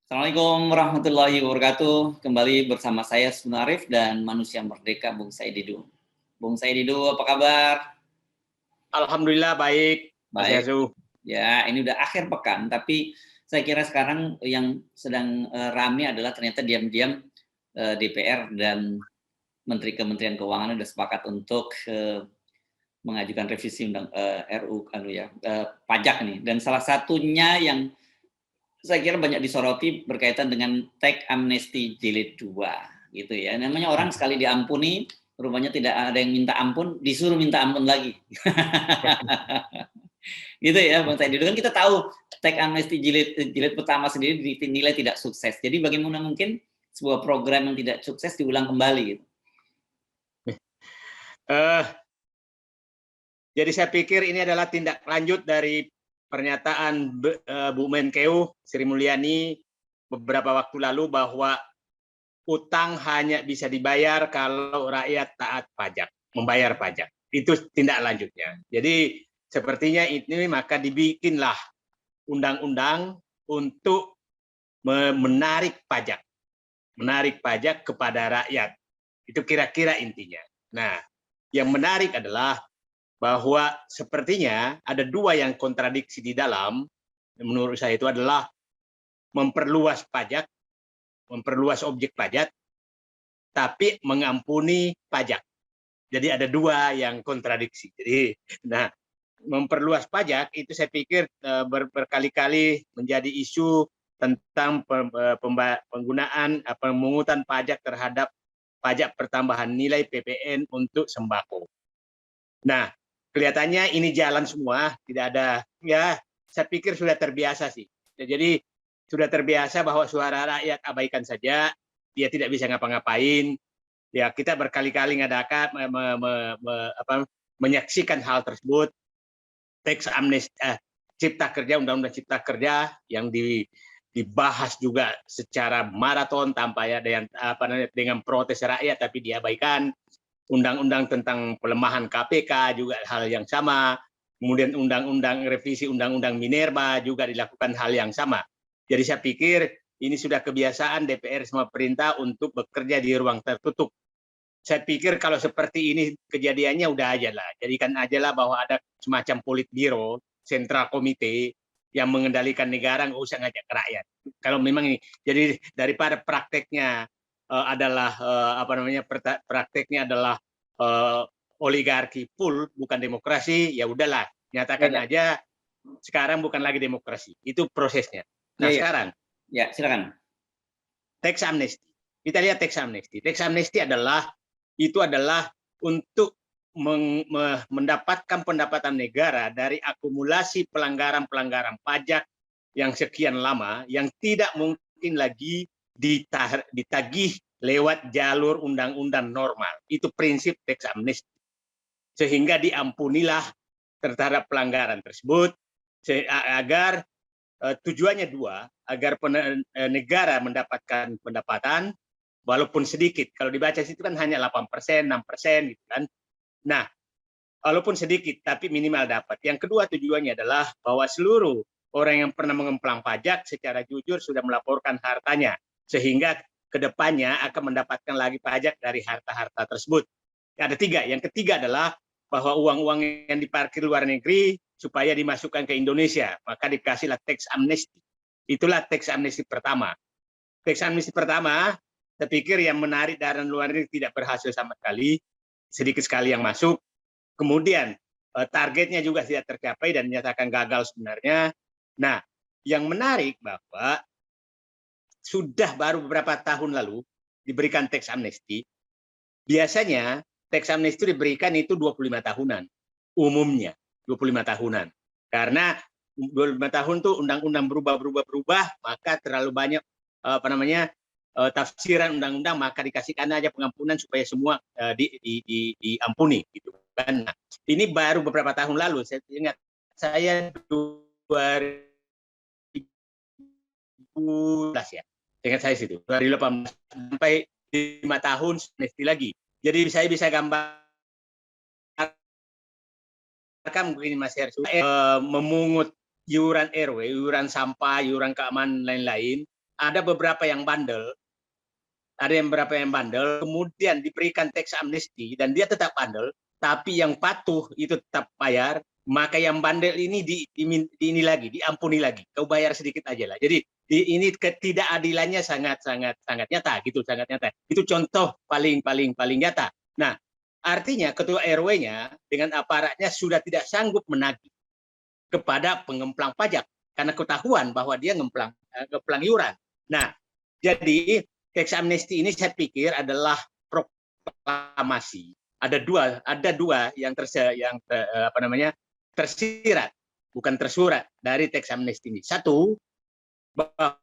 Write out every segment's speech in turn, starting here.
Assalamualaikum warahmatullahi wabarakatuh. Kembali bersama saya Subnu Arif dan Manusia Merdeka Bung Said Didu. Bung Said Didu, apa kabar? Alhamdulillah baik, Mas Baik. Yasu. Ya, ini udah akhir pekan, tapi saya kira sekarang yang sedang ramai adalah ternyata diam-diam DPR dan Menteri Kementerian Keuangan sudah sepakat untuk mengajukan revisi undang RU pajak nih. Dan salah satunya yang saya kira banyak disoroti berkaitan dengan teks amnesti jilid 2 gitu ya. Namanya orang sekali diampuni, rupanya tidak ada yang minta ampun, disuruh minta ampun lagi. Gitu ya Bang Said. Kan kita tahu teks amnesti jilid pertama sendiri dinilai tidak sukses. Jadi bagaimana mungkin sebuah program yang tidak sukses diulang kembali gitu. Jadi saya pikir ini adalah tindak lanjut dari pernyataan Bu Menkeu Sri Mulyani beberapa waktu lalu bahwa utang hanya bisa dibayar kalau rakyat taat pajak, membayar pajak. Itu tindak lanjutnya. Jadi sepertinya ini maka dibikinlah undang-undang untuk menarik pajak kepada rakyat. Itu kira-kira intinya. Nah, yang menarik adalah bahwa sepertinya ada dua yang kontradiksi di dalam, menurut saya itu adalah memperluas pajak, memperluas objek pajak, tapi mengampuni pajak. Jadi ada dua yang kontradiksi. Jadi, nah, memperluas pajak itu saya pikir berkali-kali menjadi isu tentang penggunaan pemungutan pajak terhadap pajak pertambahan nilai PPN untuk sembako. Nah, kelihatannya ini jalan semua, tidak ada, ya saya pikir sudah terbiasa sih. Jadi sudah terbiasa bahwa suara rakyat abaikan saja, dia tidak bisa ngapa-ngapain. Ya kita berkali-kali ngadakan menyaksikan hal tersebut. Teks amnesti, cipta kerja, undang-undang cipta kerja yang dibahas juga secara maraton tanpa ada yang dengan protes rakyat tapi diabaikan. Undang-undang tentang pelemahan KPK juga hal yang sama. Kemudian undang-undang revisi undang-undang Minerba juga dilakukan hal yang sama. Jadi saya pikir ini sudah kebiasaan DPR sama perintah untuk bekerja di ruang tertutup. Saya pikir kalau seperti ini kejadiannya udah aja lah. Jadikan aja lah bahwa ada semacam politbiro, sentral komite yang mengendalikan negara, nggak usah ngajak rakyat. Kalau memang ini, jadi daripada prakteknya adalah prakteknya adalah oligarki full, bukan demokrasi, ya udahlah, nyatakan aja sekarang bukan lagi demokrasi. Itu prosesnya. Nah sekarang, ya silakan. Teks amnesti. Kita lihat teks amnesti. Teks amnesti adalah untuk mendapatkan pendapatan negara dari akumulasi pelanggaran-pelanggaran pajak yang sekian lama, yang tidak mungkin lagi ditagih lewat jalur undang-undang normal. Itu prinsip teks amnesti. Sehingga diampunilah terhadap pelanggaran tersebut, agar tujuannya dua, agar negara mendapatkan pendapatan walaupun sedikit. Kalau dibaca situ kan hanya 8%, 6% gitu kan. Nah, walaupun sedikit tapi minimal dapat. Yang kedua tujuannya adalah bahwa seluruh orang yang pernah mengemplang pajak secara jujur sudah melaporkan hartanya, sehingga kedepannya akan mendapatkan lagi pajak dari harta-harta tersebut. Ada tiga. Yang ketiga adalah bahwa uang-uang yang diparkir luar negeri supaya dimasukkan ke Indonesia, maka dikasihlah teks amnesti. Itulah teks amnesti pertama. Teks amnesti pertama, saya pikir yang menarik dari luar negeri tidak berhasil sama sekali, sedikit sekali yang masuk. Kemudian targetnya juga tidak tercapai dan dinyatakan gagal sebenarnya. Nah, yang menarik bahwa sudah baru beberapa tahun lalu diberikan teks amnesti. Biasanya teks amnesti diberikan itu 25 tahunan. Umumnya 25 tahunan. Karena 25 tahun tuh undang-undang berubah, maka terlalu banyak tafsiran undang-undang, maka dikasihkan aja pengampunan supaya semua diampuni gitu kan. Nah, ini baru beberapa tahun lalu, saya ingat saya 2018 ya. Ingat saya situ, 2018 sampai 5 tahun amnesti lagi. Jadi saya bisa gambarkan begini Mas Hersu, memungut iuran RW, iuran sampah, iuran keamanan lain-lain, ada beberapa yang bandel, kemudian diberikan tax amnesty dan dia tetap bandel, tapi yang patuh itu tetap bayar, maka yang bandel ini diampuni lagi, kau bayar sedikit aja lah. Jadi ini ketidakadilannya sangat nyata gitu, sangat nyata. Itu contoh paling nyata. Nah, artinya ketua RW-nya dengan aparatnya sudah tidak sanggup menagih kepada pengemplang pajak karena ketahuan bahwa dia ngemplang iuran. Nah, jadi tax amnesty ini saya pikir adalah proklamasi. Ada dua yang tersirat, bukan tersurat dari tax amnesty ini. Satu, bahwa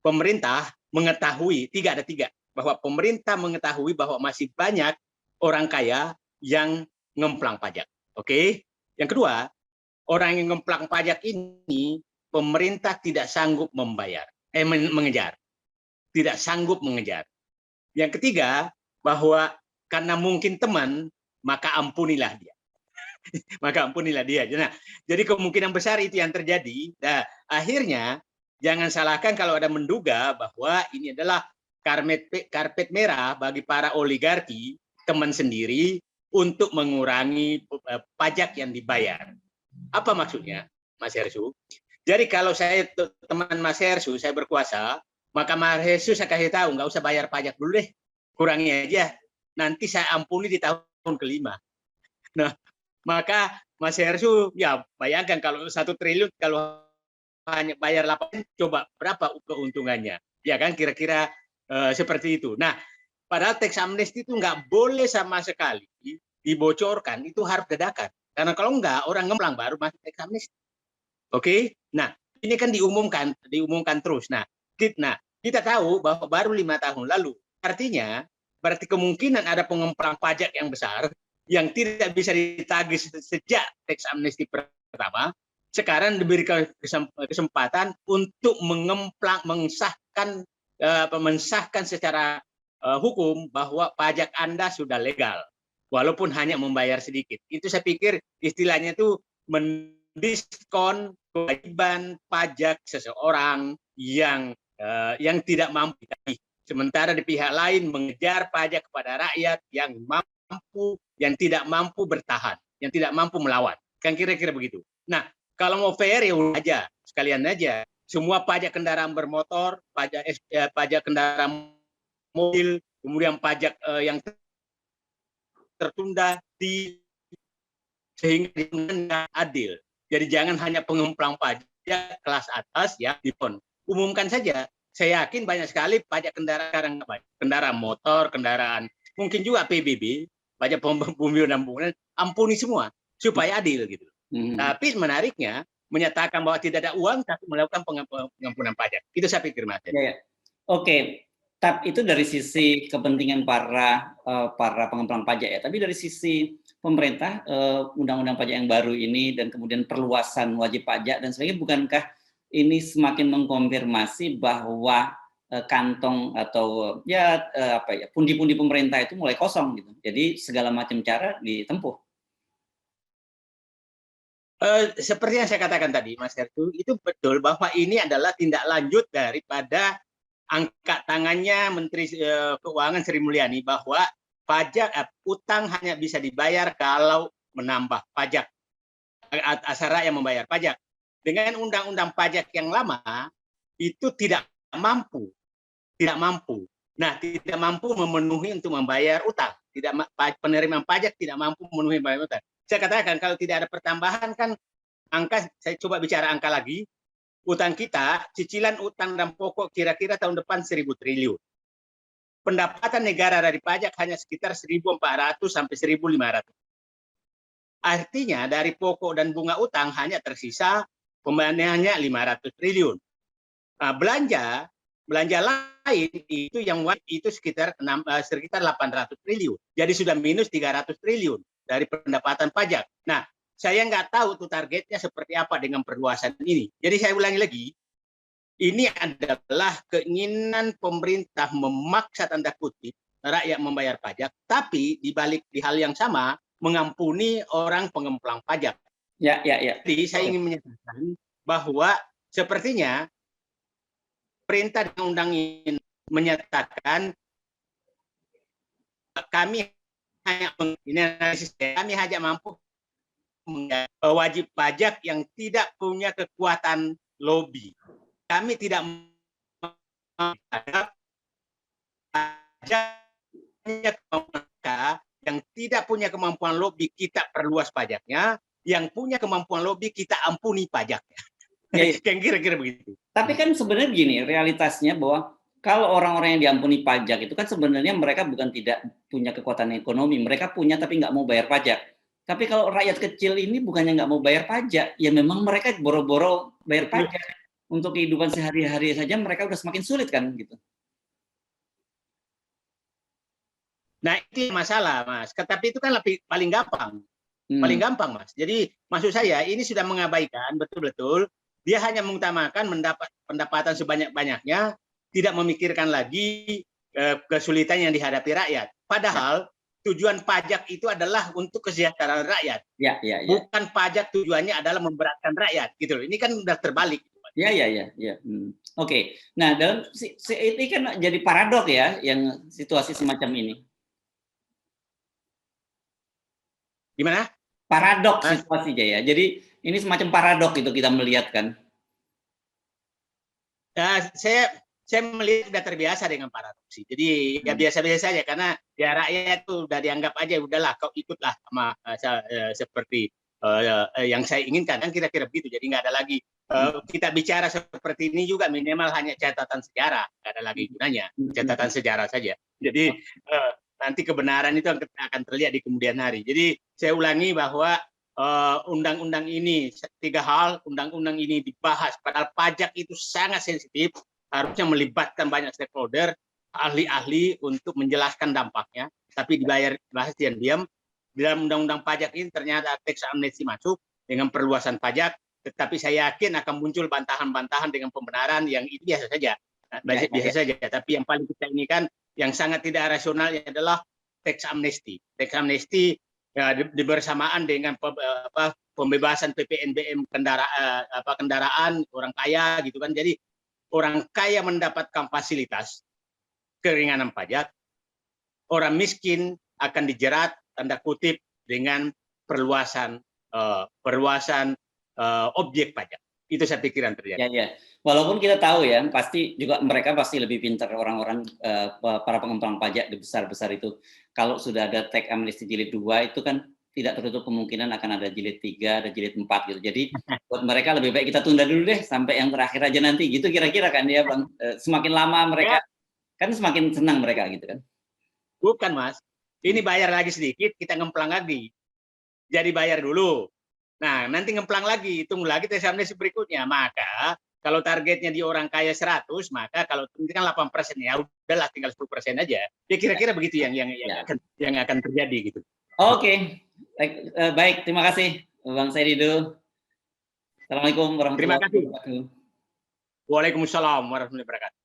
pemerintah mengetahui, ada tiga, bahwa pemerintah mengetahui bahwa masih banyak orang kaya yang ngemplang pajak. Oke? Yang kedua, orang yang ngemplang pajak ini pemerintah tidak sanggup mengejar. Tidak sanggup mengejar. Yang ketiga, bahwa karena mungkin teman, maka ampunilah dia. Maka ampunilah dia. Nah, jadi kemungkinan besar itu yang terjadi. Nah, akhirnya jangan salahkan kalau ada menduga bahwa ini adalah karpet merah bagi para oligarki teman sendiri untuk mengurangi pajak yang dibayar. Apa maksudnya, Mas Hersu? Jadi kalau saya teman Mas Hersu, saya berkuasa, maka Mas Hersu saya kasih tahu, nggak usah bayar pajak dulu deh, kurangi aja. Nanti saya ampuni di tahun kelima. Nah, maka Mas Hersu, ya bayangkan kalau 1 triliun, kalau hanya bayar 8, coba berapa keuntungannya? Ya kan, kira-kira seperti itu. Nah, padahal tax amnesty itu nggak boleh sama sekali dibocorkan, itu harus dadakan. Karena kalau enggak, orang ngemplang baru masuk tax amnesty. Oke? Nah, ini kan diumumkan terus. Nah, kita tahu bahwa baru 5 tahun lalu. Artinya, berarti kemungkinan ada pengemplang pajak yang besar yang tidak bisa ditagih sejak tax amnesty pertama, sekarang diberikan kesempatan untuk mensahkan secara hukum bahwa pajak Anda sudah legal, walaupun hanya membayar sedikit. Itu saya pikir istilahnya itu mendiskon kewajiban pajak seseorang yang tidak mampu. Sementara di pihak lain mengejar pajak kepada rakyat yang tidak mampu bertahan, yang tidak mampu melawan. Kan kira-kira begitu. Nah, kalau mau fair ya aja, sekalian aja. Semua pajak kendaraan bermotor, pajak kendaraan mobil, kemudian pajak yang tertunda sehingga adil. Jadi jangan hanya pengemplang pajak kelas atas ya, umumkan saja. Saya yakin banyak sekali pajak kendaraan motor, kendaraan, mungkin juga PBB, pajak pembumian dan bangunan, ampuni semua supaya adil gitu. Tapi menariknya menyatakan bahwa tidak ada uang tapi melakukan pengampunan pajak. Itu saya pikir, Mas. Ya. Oke, tapi itu dari sisi kepentingan para pengemplang pajak ya. Tapi dari sisi pemerintah, undang-undang pajak yang baru ini dan kemudian perluasan wajib pajak dan sebagainya, bukankah ini semakin mengkonfirmasi bahwa kantong atau pundi-pundi pemerintah itu mulai kosong gitu. Jadi segala macam cara ditempuh. Seperti yang saya katakan tadi, Mas Hertu, itu betul bahwa ini adalah tindak lanjut daripada angkat tangannya Menteri Keuangan Sri Mulyani bahwa utang hanya bisa dibayar kalau menambah pajak, asal rakyat membayar pajak. Dengan undang-undang pajak yang lama itu tidak mampu. Nah, tidak mampu memenuhi untuk membayar utang. Penerimaan pajak tidak mampu memenuhi membayar utang. Saya katakan kalau tidak ada pertambahan kan saya coba bicara angka lagi. Utang kita, cicilan utang dan pokok kira-kira tahun depan 1.000 triliun. Pendapatan negara dari pajak hanya sekitar 1.400 sampai 1.500. Artinya dari pokok dan bunga utang hanya tersisa pembayarannya 500 triliun. Nah, belanja lain itu sekitar 800 triliun. Jadi sudah minus 300 triliun dari pendapatan pajak. Nah, saya nggak tahu tuh targetnya seperti apa dengan perluasan ini. Jadi saya ulangi lagi, ini adalah keinginan pemerintah memaksa tanda kutip rakyat membayar pajak, tapi di hal yang sama mengampuni orang pengemplang pajak. Ya. Jadi saya ingin menyatakan bahwa sepertinya perintah dan undang ini menyatakan kami hanya ini analisis kami hanya mampu wajib pajak yang tidak punya kekuatan lobby. Kami tidak ada pajaknya yang tidak punya kemampuan lobby kita perluas pajaknya, yang punya kemampuan lobby kita ampuni pajaknya. Ya, kira-kira begitu. Tapi kan sebenarnya begini, realitasnya bahwa kalau orang-orang yang diampuni pajak itu kan sebenarnya mereka bukan tidak punya kekuatan ekonomi, mereka punya tapi nggak mau bayar pajak. Tapi kalau rakyat kecil ini bukannya nggak mau bayar pajak, ya memang mereka boro-boro bayar pajak. Untuk kehidupan sehari-hari saja mereka udah semakin sulit kan gitu. Nah itu masalah Mas, tapi itu kan lebih paling gampang. Paling gampang Mas. Jadi maksud saya ini sudah mengabaikan betul-betul, dia hanya mengutamakan mendapat pendapatan sebanyak-banyaknya, tidak memikirkan lagi kesulitan yang dihadapi rakyat. Padahal tujuan pajak itu adalah untuk kesejahteraan rakyat. Bukan pajak tujuannya adalah memberatkan rakyat gitu loh. Ini kan udah terbalik. Ya. Oke. Nah, dalam ini kan jadi paradok ya yang situasi semacam ini. Gimana? Paradok situasinya ya. Jadi ini semacam paradok itu kita melihat kan. Saya melihat sudah terbiasa dengan paradoksi. Jadi ya biasa-biasa saja karena ya rakyat itu udah dianggap aja udahlah kau ikutlah sama seperti yang saya inginkan kan kira-kira begitu. Jadi nggak ada lagi kita bicara seperti ini juga minimal hanya catatan sejarah, nggak ada lagi gunanya catatan sejarah saja. Jadi nanti kebenaran itu akan terlihat di kemudian hari. Jadi saya ulangi bahwa undang-undang ini 3 hal, undang-undang ini dibahas padahal pajak itu sangat sensitif, harusnya melibatkan banyak stakeholder, ahli-ahli untuk menjelaskan dampaknya, tapi dibahas diam-diam. Di dalam undang-undang pajak ini ternyata teks amnesti masuk dengan perluasan pajak, tetapi saya yakin akan muncul bantahan-bantahan dengan pembenaran yang itu biasa saja. Biasa saja, tapi yang paling kita ini kan yang sangat tidak rasional adalah teks amnesti. Teks amnesti ya, bersamaan dengan pembebasan PPNBM kendaraan orang kaya gitu kan. Jadi orang kaya mendapatkan fasilitas keringanan pajak, orang miskin akan dijerat tanda kutip dengan perluasan objek pajak. Itu saya pikiran terjadi. Ya. Walaupun kita tahu ya, mereka pasti lebih pintar orang-orang para pengembang pajak di besar-besar itu. Kalau sudah ada teks amnesti jilid 2 itu kan tidak tertutup kemungkinan akan ada jilid 3, ada jilid 4 gitu. Jadi buat mereka lebih baik kita tunda dulu deh sampai yang terakhir aja nanti gitu kira-kira kan ya Bang. Semakin lama mereka kan semakin senang mereka gitu kan. Bukan Mas. Ini bayar lagi sedikit, kita ngemplang lagi. Jadi bayar dulu. Nah, nanti ngemplang lagi, tunggu lagi teks amnesti berikutnya. Maka kalau targetnya di orang kaya 100, maka kalau ini kan 8% ya udahlah tinggal 10% aja. Ya kira-kira begitu yang akan terjadi gitu. Oke. Baik, terima kasih Bang Saidido. Assalamualaikum warahmatullahi wabarakatuh. Waalaikumsalam warahmatullahi wabarakatuh.